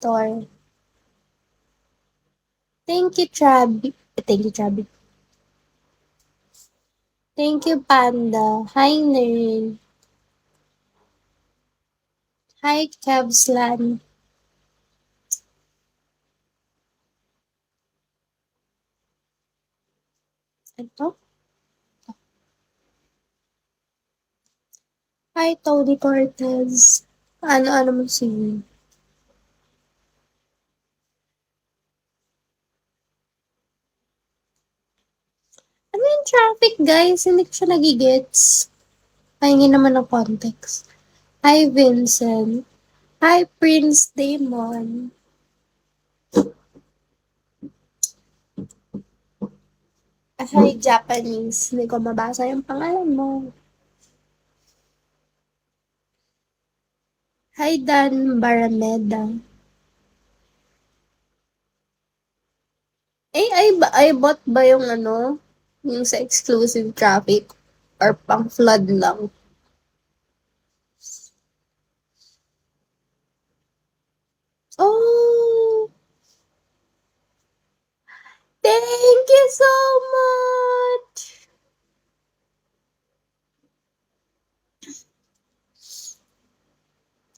Tor. Thank you, Trabi. Thank you, Trabi. Thank you, Panda. Hi, Nerd. Hi, Kevslan. Ito? Hi, Tony Cortez. Ano-ano mo sige? Ano yung traffic, guys? Hindi ko siya nagigets. Pahingin naman ng context. Hi, Vincent. Hi, Prince Damon. Hi, Japanese. Hindi ko mabasa yung pangalan mo. Hi, Dan Barameda. Ay bot ba yung ano? Yung sa exclusive traffic? Or pang flood lang? Oh! Thank you so much!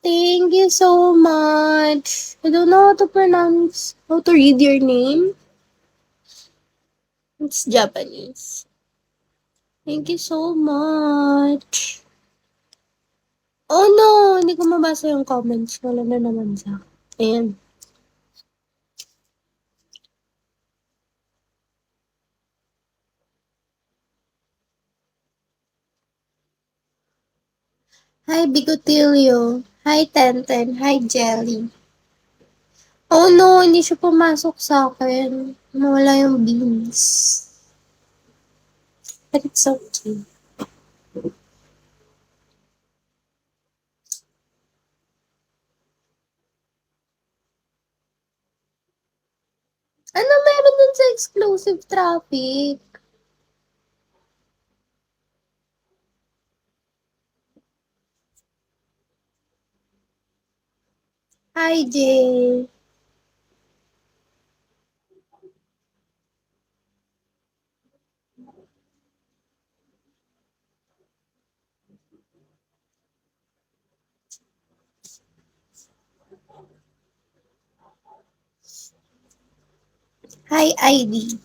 Thank you so much! I don't know how to read your name. It's Japanese. Thank you so much! Oh no! Hindi ko mabasa yung comments. Wala na naman sa ayan. Hi, Bigotilio. Hi, Tenten. Hi, Jelly. Oh no, hindi siya pumasok sa akin. Nawala yung beans. But it's okay. Ano meron dun sa exclusive traffic? Hi, Jay. Hi, ID.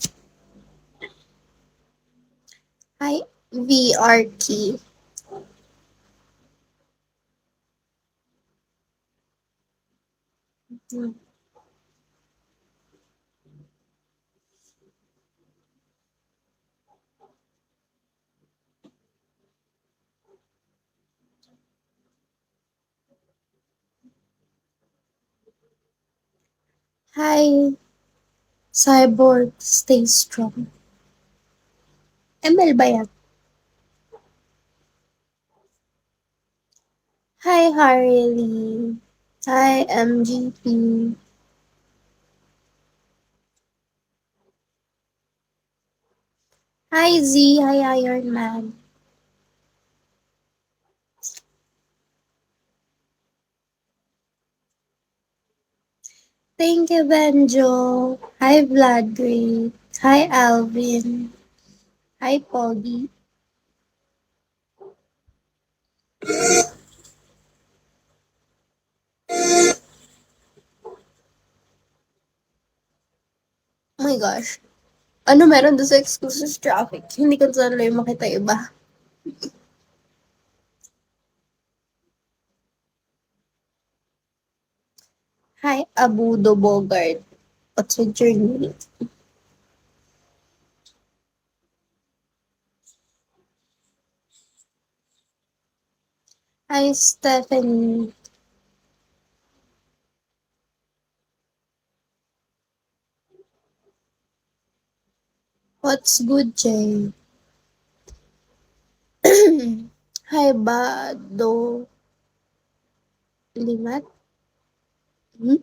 Hi, VRT. Hi, Cyborg. Stay strong. ML ba yan? Hi, Harley. Hi, MGP. Hi, Z. Hi, Iron Man. Thank you, Benjo. Hi, Vlad Great. Hi, Alvin. Hi, Poggy. Oh my gosh. Ano meron doon sa exclusive traffic? Hindi ko tuloy makita iba. Hi, Abudo Bogart. What's with your name? Hi, Stephanie. What's good, Jay? Hi, Bado Limat. Hmm?